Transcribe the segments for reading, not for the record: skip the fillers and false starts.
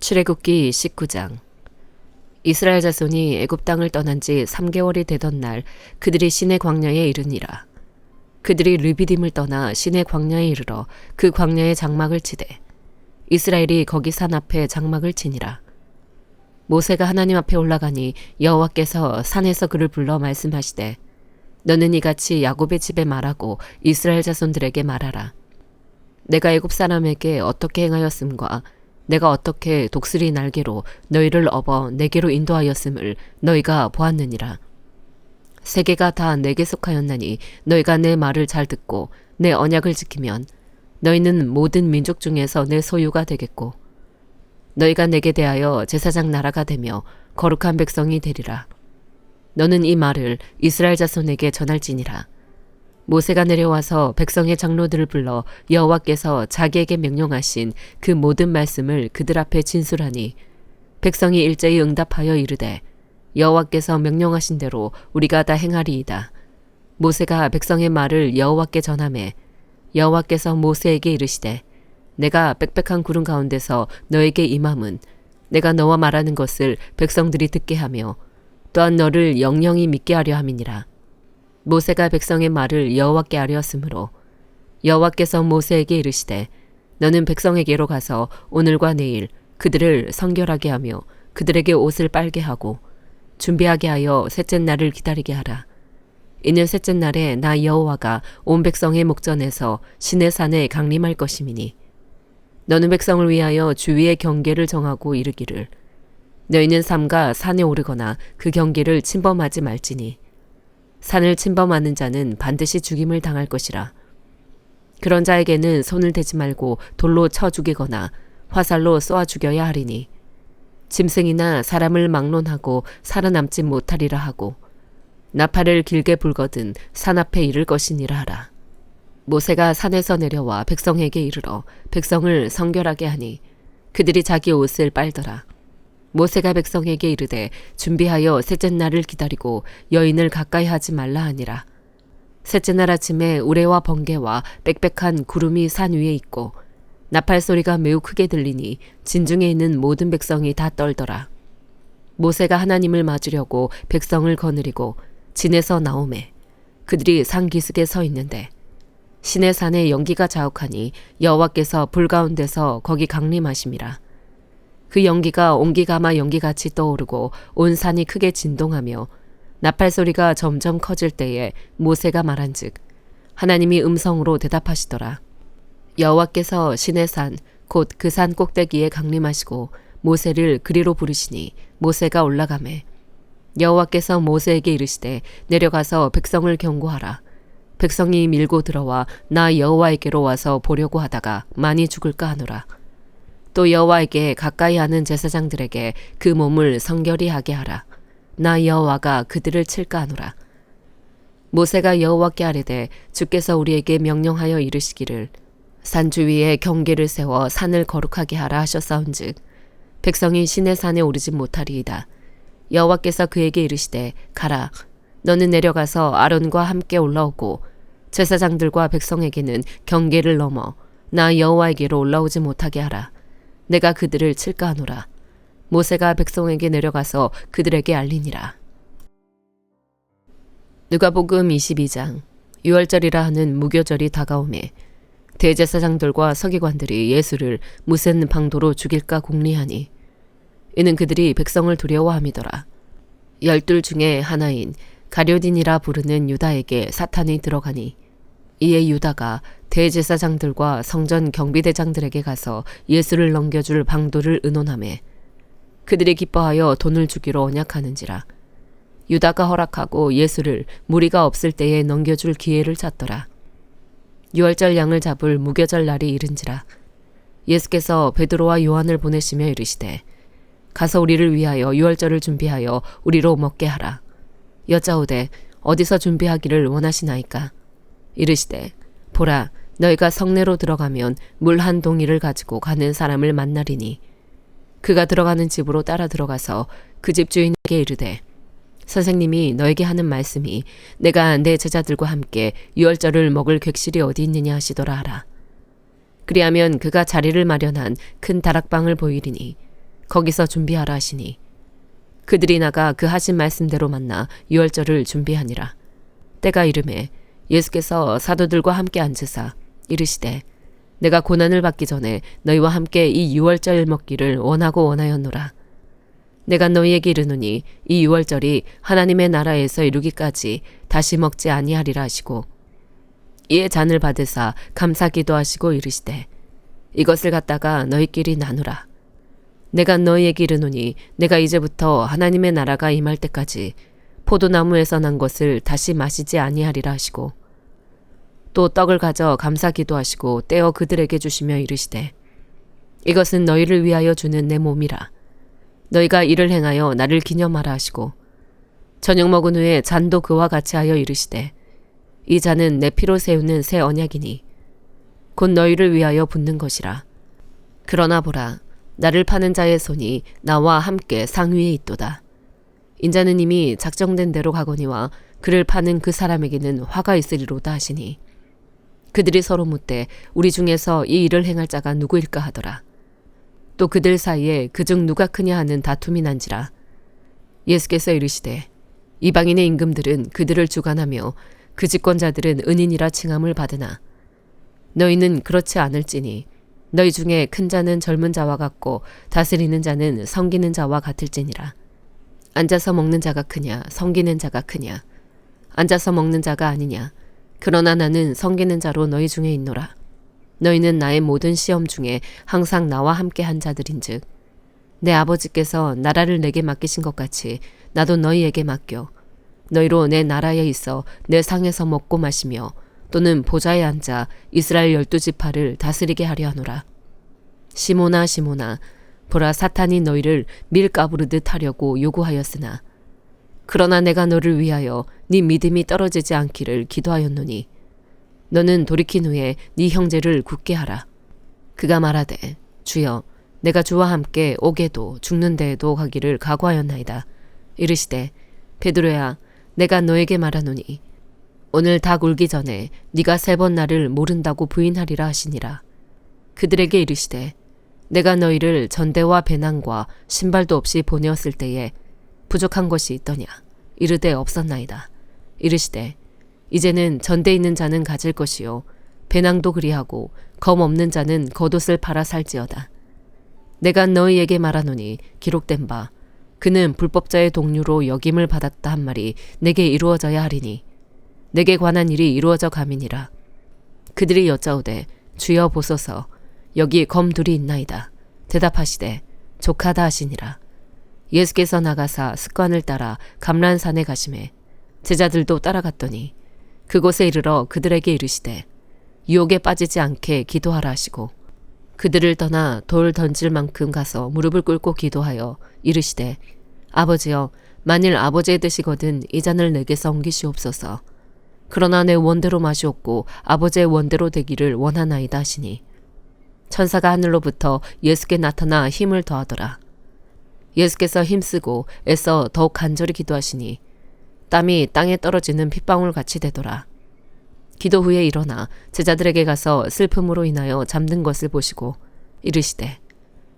출애굽기 19장. 이스라엘 자손이 애굽 땅을 떠난 지 3개월이 되던 날 그들이 시내 광야에 이르니라. 그들이 르비딤을 떠나 시내 광야에 이르러 그 광야에 장막을 치되 이스라엘이 거기 산 앞에 장막을 치니라. 모세가 하나님 앞에 올라가니 여호와께서 산에서 그를 불러 말씀하시되 너는 이같이 야곱의 집에 말하고 이스라엘 자손들에게 말하라. 내가 애굽 사람에게 어떻게 행하였음과 내가 어떻게 독수리 날개로 너희를 업어 내게로 인도하였음을 너희가 보았느니라. 세계가 다 내게 속하였나니 너희가 내 말을 잘 듣고 내 언약을 지키면 너희는 모든 민족 중에서 내 소유가 되겠고 너희가 내게 대하여 제사장 나라가 되며 거룩한 백성이 되리라. 너는 이 말을 이스라엘 자손에게 전할지니라. 모세가 내려와서 백성의 장로들을 불러 여호와께서 자기에게 명령하신 그 모든 말씀을 그들 앞에 진술하니 백성이 일제히 응답하여 이르되 여호와께서 명령하신 대로 우리가 다 행하리이다. 모세가 백성의 말을 여호와께 전하매 여호와께서 모세에게 이르시되 내가 빽빽한 구름 가운데서 너에게 임함은 내가 너와 말하는 것을 백성들이 듣게 하며 또한 너를 영영히 믿게 하려 함이니라. 모세가 백성의 말을 여호와께 아뢰었으므로 여호와께서 모세에게 이르시되 너는 백성에게로 가서 오늘과 내일 그들을 성결하게 하며 그들에게 옷을 빨게 하고 준비하게 하여 셋째 날을 기다리게 하라. 이는 셋째 날에 나 여호와가 온 백성의 목전에서 시내 산에 강림할 것임이니 너는 백성을 위하여 주위의 경계를 정하고 이르기를 너희는 삼가 산에 오르거나 그 경계를 침범하지 말지니 산을 침범하는 자는 반드시 죽임을 당할 것이라. 그런 자에게는 손을 대지 말고 돌로 쳐 죽이거나 화살로 쏘아 죽여야 하리니 짐승이나 사람을 막론하고 살아남지 못하리라 하고 나팔을 길게 불거든 산 앞에 이를 것이니라 하라. 모세가 산에서 내려와 백성에게 이르러 백성을 성결하게 하니 그들이 자기 옷을 빨더라. 모세가 백성에게 이르되 준비하여 셋째 날을 기다리고 여인을 가까이 하지 말라 하니라. 셋째 날 아침에 우레와 번개와 빽빽한 구름이 산 위에 있고 나팔 소리가 매우 크게 들리니 진중에 있는 모든 백성이 다 떨더라. 모세가 하나님을 맞으려고 백성을 거느리고 진에서 나오매 그들이 산 기슭에 서 있는데 시내 산에 연기가 자욱하니 여호와께서 불 가운데서 거기 강림하심이라. 그 연기가 옹기가마 연기같이 떠오르고 온 산이 크게 진동하며 나팔 소리가 점점 커질 때에 모세가 말한즉 하나님이 음성으로 대답하시더라. 여호와께서 시내산 곧 그 산 꼭대기에 강림하시고 모세를 그리로 부르시니 모세가 올라가매 여호와께서 모세에게 이르시되 내려가서 백성을 경고하라. 백성이 밀고 들어와 나 여호와에게로 와서 보려고 하다가 많이 죽을까 하노라. 또 여호와에게 가까이 하는 제사장들에게 그 몸을 성결히 하게 하라. 나 여호와가 그들을 칠까 하노라. 모세가 여호와께 아뢰되 주께서 우리에게 명령하여 이르시기를 산 주위에 경계를 세워 산을 거룩하게 하라 하셨사온즉 백성이 시내 산에 오르지 못하리이다. 여호와께서 그에게 이르시되 가라. 너는 내려가서 아론과 함께 올라오고 제사장들과 백성에게는 경계를 넘어 나 여호와에게로 올라오지 못하게 하라. 내가 그들을 칠까 하노라. 모세가 백성에게 내려가서 그들에게 알리니라. 누가복음 22장. 유월절이라 하는 무교절이 다가오매 대제사장들과 서기관들이 예수를 무슨 방도로 죽일까 궁리하니 이는 그들이 백성을 두려워함이더라. 12 중에 하나인 가룟딘이라 부르는 유다에게 사탄이 들어가니 이에 유다가 대제사장들과 성전 경비대장들에게 가서 예수를 넘겨줄 방도를 의논하매 그들이 기뻐하여 돈을 주기로 언약하는지라. 유다가 허락하고 예수를 무리가 없을 때에 넘겨줄 기회를 찾더라. 유월절 양을 잡을 무교절 날이 이른지라. 예수께서 베드로와 요한을 보내시며 이르시되 가서 우리를 위하여 유월절을 준비하여 우리로 먹게 하라. 여짜오되 어디서 준비하기를 원하시나이까? 이르시되 보라 너희가 성내로 들어가면 물 한 동이를 가지고 가는 사람을 만나리니 그가 들어가는 집으로 따라 들어가서 그 집 주인에게 이르되 선생님이 너에게 하는 말씀이 내가 내 제자들과 함께 유월절을 먹을 객실이 어디 있느냐 하시더라 하라. 그리하면 그가 자리를 마련한 큰 다락방을 보이리니 거기서 준비하라 하시니 그들이 나가 그 하신 말씀대로 만나 유월절을 준비하니라. 때가 이르매 예수께서 사도들과 함께 앉으사 이르시되 내가 고난을 받기 전에 너희와 함께 이 유월절 먹기를 원하고 원하였노라. 내가 너희에게 이르노니 이 유월절이 하나님의 나라에서 이루기까지 다시 먹지 아니하리라 하시고 이에 잔을 받으사 감사 기도하시고 이르시되 이것을 갖다가 너희끼리 나누라. 내가 너희에게 이르노니 내가 이제부터 하나님의 나라가 임할 때까지 포도나무에서 난 것을 다시 마시지 아니하리라 하시고 또 떡을 가져 감사 기도하시고 떼어 그들에게 주시며 이르시되 이것은 너희를 위하여 주는 내 몸이라. 너희가 이를 행하여 나를 기념하라 하시고 저녁 먹은 후에 잔도 그와 같이 하여 이르시되 이 잔은 내 피로 세우는 새 언약이니 곧 너희를 위하여 붓는 것이라. 그러나 보라 나를 파는 자의 손이 나와 함께 상위에 있도다. 인자는 이미 작정된 대로 가거니와 그를 파는 그 사람에게는 화가 있으리로다 하시니 그들이 서로 묻되 우리 중에서 이 일을 행할 자가 누구일까 하더라. 또 그들 사이에 그중 누가 크냐 하는 다툼이 난지라. 예수께서 이르시되 이방인의 임금들은 그들을 주관하며 그 집권자들은 은인이라 칭함을 받으나 너희는 그렇지 않을지니 너희 중에 큰 자는 젊은 자와 같고 다스리는 자는 섬기는 자와 같을지니라. 앉아서 먹는 자가 크냐 섬기는 자가 크냐. 앉아서 먹는 자가 아니냐. 그러나 나는 섬기는 자로 너희 중에 있노라. 너희는 나의 모든 시험 중에 항상 나와 함께 한 자들인즉 내 아버지께서 나라를 내게 맡기신 것 같이 나도 너희에게 맡겨 너희로 내 나라에 있어 내 상에서 먹고 마시며 또는 보좌에 앉아 이스라엘 12지파를 다스리게 하려 하노라. 시몬아 시몬아 보라 사탄이 너희를 밀 까부르듯 하려고 요구하였으나 그러나 내가 너를 위하여 네 믿음이 떨어지지 않기를 기도하였노니 너는 돌이킨 후에 네 형제를 굳게 하라. 그가 말하되 주여 내가 주와 함께 옥에도 죽는 데에도 가기를 각오하였나이다. 이르시되 베드로야 내가 너에게 말하노니 오늘 닭 울기 전에 네가 3번 나를 모른다고 부인하리라 하시니라. 그들에게 이르시되 내가 너희를 전대와 배낭과 신발도 없이 보내었을 때에 부족한 것이 있더냐. 이르되 없었나이다. 이르시되 이제는 전대 있는 자는 가질 것이요 배낭도 그리하고 검 없는 자는 겉옷을 팔아 살지어다. 내가 너희에게 말하노니 기록된 바 그는 불법자의 동류로 역임을 받았다 한 말이 내게 이루어져야 하리니 내게 관한 일이 이루어져 가미니라. 그들이 여짜오되 주여 보소서 여기 검 둘이 있나이다. 대답하시되 족하다 하시니라. 예수께서 나가사 습관을 따라 감란산에 가시매 제자들도 따라갔더니 그곳에 이르러 그들에게 이르시되 유혹에 빠지지 않게 기도하라 하시고 그들을 떠나 돌 던질 만큼 가서 무릎을 꿇고 기도하여 이르시되 아버지여 만일 아버지의 뜻이거든 이 잔을 내게서 옮기시옵소서. 그러나 내 원대로 마시옵고 아버지의 원대로 되기를 원하나이다 하시니 천사가 하늘로부터 예수께 나타나 힘을 더하더라. 예수께서 힘쓰고 애써 더욱 간절히 기도하시니 땀이 땅에 떨어지는 핏방울 같이 되더라. 기도 후에 일어나 제자들에게 가서 슬픔으로 인하여 잠든 것을 보시고 이르시되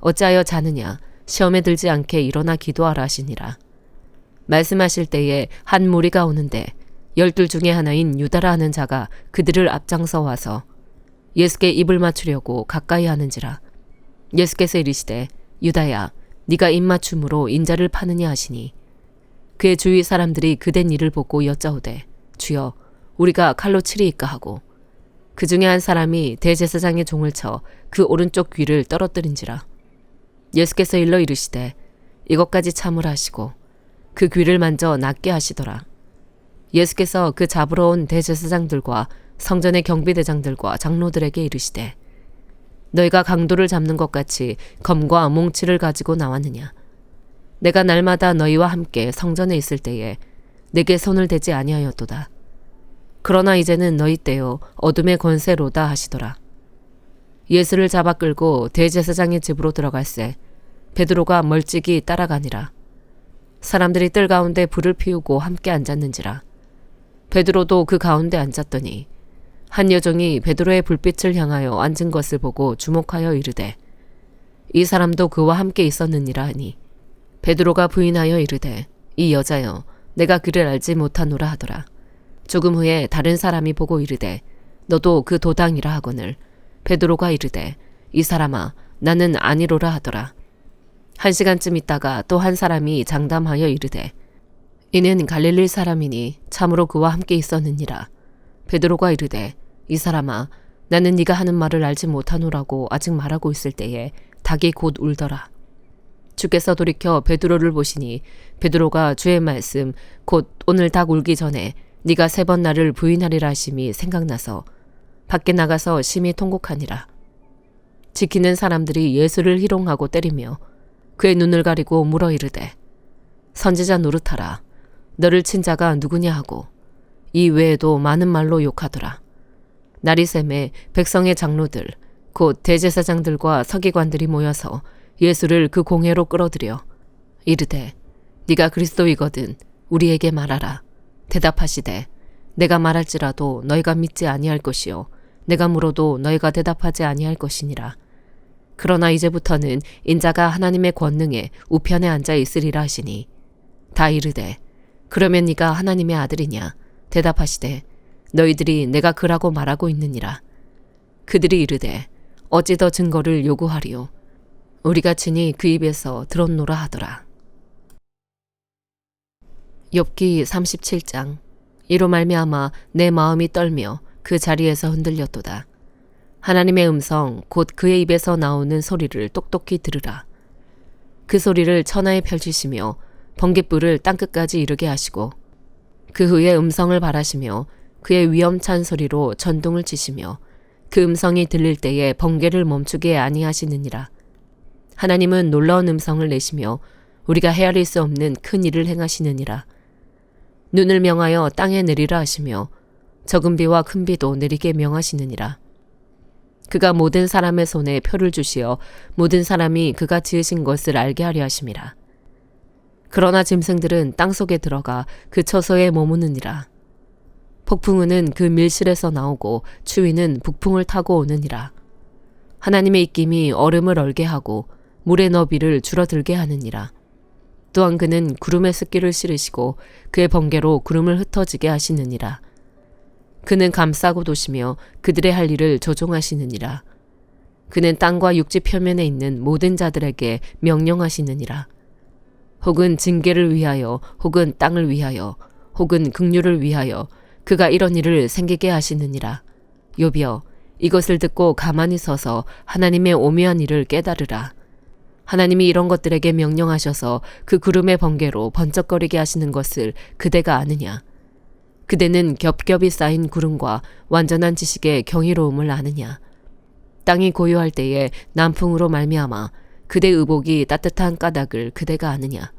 어찌하여 자느냐 시험에 들지 않게 일어나 기도하라 하시니라. 말씀하실 때에 한 무리가 오는데 12 중에 하나인 유다라 하는 자가 그들을 앞장서 와서 예수께 입을 맞추려고 가까이 하는지라. 예수께서 이르시되 유다야 네가 입맞춤으로 인자를 파느냐 하시니 그의 주위 사람들이 그된 일을 보고 여짜오되 주여 우리가 칼로 치리이까 하고 그 중에 한 사람이 대제사장의 종을 쳐 그 오른쪽 귀를 떨어뜨린지라. 예수께서 일러 이르시되 이것까지 참으라 하시고 그 귀를 만져 낫게 하시더라. 예수께서 그 잡으러 온 대제사장들과 성전의 경비대장들과 장로들에게 이르시되 너희가 강도를 잡는 것 같이 검과 몽치를 가지고 나왔느냐. 내가 날마다 너희와 함께 성전에 있을 때에 내게 손을 대지 아니하였도다. 그러나 이제는 너희 때요 어둠의 권세로다 하시더라. 예수를 잡아 끌고 대제사장의 집으로 들어갈새 베드로가 멀찍이 따라가니라. 사람들이 뜰 가운데 불을 피우고 함께 앉았는지라. 베드로도 그 가운데 앉았더니 한 여종이 베드로의 불빛을 향하여 앉은 것을 보고 주목하여 이르되 이 사람도 그와 함께 있었느니라 하니 베드로가 부인하여 이르되 이 여자여 내가 그를 알지 못하노라 하더라. 조금 후에 다른 사람이 보고 이르되 너도 그 도당이라 하거늘 베드로가 이르되 이 사람아 나는 아니로라 하더라. 1시간쯤 있다가 또 한 사람이 장담하여 이르되 이는 갈릴리 사람이니 참으로 그와 함께 있었느니라. 베드로가 이르되 이 사람아 나는 네가 하는 말을 알지 못하노라고 아직 말하고 있을 때에 닭이 곧 울더라. 주께서 돌이켜 베드로를 보시니 베드로가 주의 말씀 곧 오늘 닭 울기 전에 네가 3번 나를 부인하리라 하심이 생각나서 밖에 나가서 심히 통곡하니라. 지키는 사람들이 예수를 희롱하고 때리며 그의 눈을 가리고 물어 이르되 선지자 노릇하라. 너를 친 자가 누구냐 하고 이 외에도 많은 말로 욕하더라. 날이 새매 백성의 장로들 곧 대제사장들과 서기관들이 모여서 예수를 그 공회로 끌어들여 이르되 네가 그리스도이거든 우리에게 말하라. 대답하시되 내가 말할지라도 너희가 믿지 아니할 것이요 내가 물어도 너희가 대답하지 아니할 것이니라. 그러나 이제부터는 인자가 하나님의 권능에 우편에 앉아 있으리라 하시니 다 이르되 그러면 네가 하나님의 아들이냐. 대답하시되 너희들이 내가 그라고 말하고 있느니라. 그들이 이르되 어찌 더 증거를 요구하리요. 우리가 친히 그 입에서 들었노라 하더라. 욥기 37장. 이로 말미암아 내 마음이 떨며 그 자리에서 흔들렸도다. 하나님의 음성 곧 그의 입에서 나오는 소리를 똑똑히 들으라. 그 소리를 천하에 펼치시며 번갯불을 땅끝까지 이르게 하시고 그 후에 음성을 발하시며 그의 위엄찬 소리로 전둥을 치시며 그 음성이 들릴 때에 번개를 멈추게 아니하시느니라. 하나님은 놀라운 음성을 내시며 우리가 헤아릴 수 없는 큰 일을 행하시느니라. 눈을 명하여 땅에 내리라 하시며 적은 비와 큰 비도 내리게 명하시느니라. 그가 모든 사람의 손에 표를 주시어 모든 사람이 그가 지으신 것을 알게 하려 하심이라. 그러나 짐승들은 땅속에 들어가 그 처소에 머무느니라. 폭풍우는 그 밀실에서 나오고 추위는 북풍을 타고 오느니라. 하나님의 입김이 얼음을 얼게 하고 물의 너비를 줄어들게 하느니라. 또한 그는 구름의 습기를 실으시고 그의 번개로 구름을 흩어지게 하시느니라. 그는 감싸고 도시며 그들의 할 일을 조종하시느니라. 그는 땅과 육지 표면에 있는 모든 자들에게 명령하시느니라. 혹은 징계를 위하여 혹은 땅을 위하여 혹은 긍휼을 위하여 그가 이런 일을 생기게 하시느니라. 욥이여 이것을 듣고 가만히 서서 하나님의 오묘한 일을 깨달으라. 하나님이 이런 것들에게 명령하셔서 그 구름의 번개로 번쩍거리게 하시는 것을 그대가 아느냐. 그대는 겹겹이 쌓인 구름과 완전한 지식의 경이로움을 아느냐. 땅이 고요할 때에 남풍으로 말미암아 그대 의복이 따뜻한 까닭을 그대가 아느냐.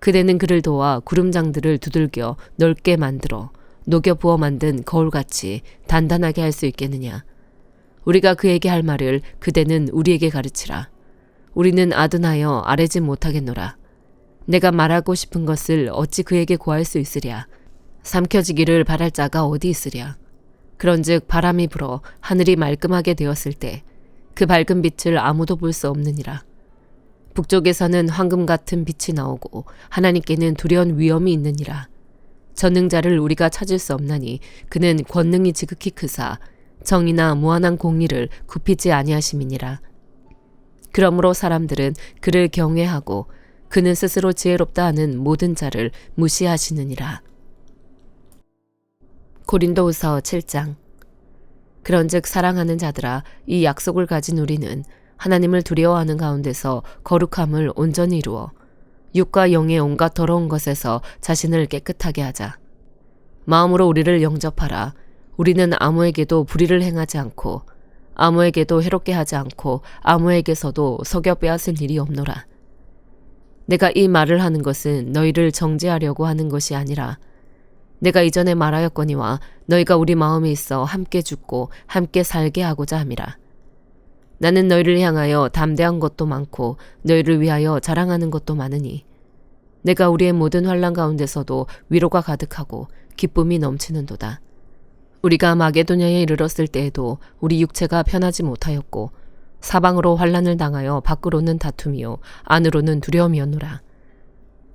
그대는 그를 도와 구름장들을 두들겨 넓게 만들어 녹여 부어 만든 거울같이 단단하게 할 수 있겠느냐. 우리가 그에게 할 말을 그대는 우리에게 가르치라. 우리는 아둔하여 아뢰지 못하겠노라. 내가 말하고 싶은 것을 어찌 그에게 구할 수 있으랴. 삼켜지기를 바랄 자가 어디 있으랴. 그런즉 바람이 불어 하늘이 말끔하게 되었을 때 그 밝은 빛을 아무도 볼 수 없느니라. 북쪽에서는 황금 같은 빛이 나오고 하나님께는 두려운 위엄이 있느니라. 전능자를 우리가 찾을 수 없나니 그는 권능이 지극히 크사 정의나 무한한 공의를 굽히지 아니하심이니라. 그러므로 사람들은 그를 경외하고 그는 스스로 지혜롭다 하는 모든 자를 무시하시느니라. 고린도후서 7장. 그런즉 사랑하는 자들아 이 약속을 가진 우리는 하나님을 두려워하는 가운데서 거룩함을 온전히 이루어 육과 영의 온갖 더러운 것에서 자신을 깨끗하게 하자. 마음으로 우리를 영접하라. 우리는 아무에게도 불의를 행하지 않고 아무에게도 해롭게 하지 않고 아무에게서도 속여 빼앗을 일이 없노라. 내가 이 말을 하는 것은 너희를 정죄하려고 하는 것이 아니라 내가 이전에 말하였거니와 너희가 우리 마음에 있어 함께 죽고 함께 살게 하고자 함이라. 나는 너희를 향하여 담대한 것도 많고 너희를 위하여 자랑하는 것도 많으니 내가 우리의 모든 환난 가운데서도 위로가 가득하고 기쁨이 넘치는도다. 우리가 마게도냐에 이르렀을 때에도 우리 육체가 편하지 못하였고 사방으로 환난을 당하여 밖으로는 다툼이요 안으로는 두려움이었노라.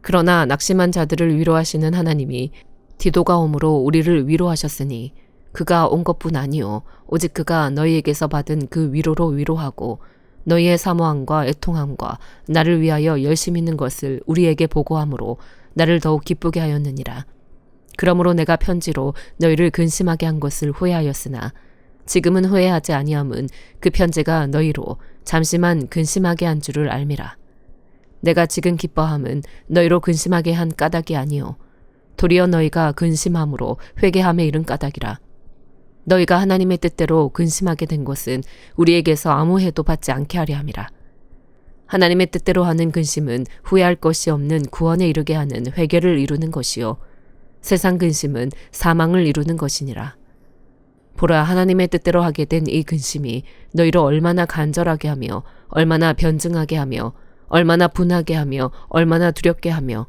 그러나 낙심한 자들을 위로하시는 하나님이 디도가 오므로 우리를 위로하셨으니 그가 온 것뿐 아니요 오직 그가 너희에게서 받은 그 위로로 위로하고 너희의 사모함과 애통함과 나를 위하여 열심 있는 것을 우리에게 보고함으로 나를 더욱 기쁘게 하였느니라. 그러므로 내가 편지로 너희를 근심하게 한 것을 후회하였으나 지금은 후회하지 아니함은 그 편지가 너희로 잠시만 근심하게 한 줄을 알미라. 내가 지금 기뻐함은 너희로 근심하게 한 까닭이 아니요 도리어 너희가 근심함으로 회개함에 이른 까닭이라. 너희가 하나님의 뜻대로 근심하게 된 것은 우리에게서 아무 해도 받지 않게 하려 함이라. 하나님의 뜻대로 하는 근심은 후회할 것이 없는 구원에 이르게 하는 회개를 이루는 것이요 세상 근심은 사망을 이루는 것이니라. 보라, 하나님의 뜻대로 하게 된 이 근심이 너희를 얼마나 간절하게 하며 얼마나 변증하게 하며 얼마나 분하게 하며 얼마나 두렵게 하며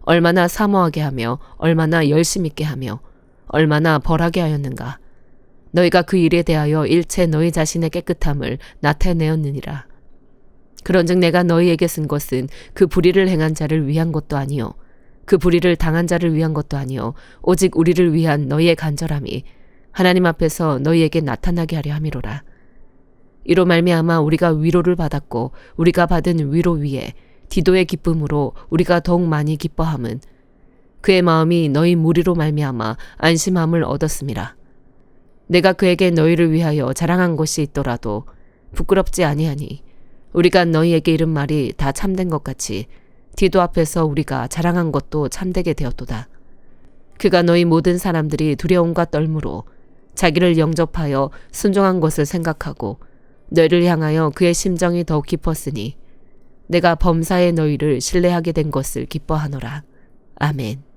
얼마나 사모하게 하며 얼마나 열심 있게 하며 얼마나 벌하게 하였는가. 너희가 그 일에 대하여 일체 너희 자신의 깨끗함을 나타내었느니라. 그런즉 내가 너희에게 쓴 것은 그 불의를 행한 자를 위한 것도 아니요 그 불의를 당한 자를 위한 것도 아니요 오직 우리를 위한 너희의 간절함이 하나님 앞에서 너희에게 나타나게 하려 함이로라. 이로 말미암아 우리가 위로를 받았고 우리가 받은 위로 위에 디도의 기쁨으로 우리가 더욱 많이 기뻐함은 그의 마음이 너희 무리로 말미암아 안심함을 얻었음이라. 내가 그에게 너희를 위하여 자랑한 것이 있더라도 부끄럽지 아니하니 우리가 너희에게 이른 말이 다 참된 것 같이 디도 앞에서 우리가 자랑한 것도 참되게 되었도다. 그가 너희 모든 사람들이 두려움과 떨므로 자기를 영접하여 순종한 것을 생각하고 너희를 향하여 그의 심정이 더욱 깊었으니 내가 범사에 너희를 신뢰하게 된 것을 기뻐하노라. 아멘.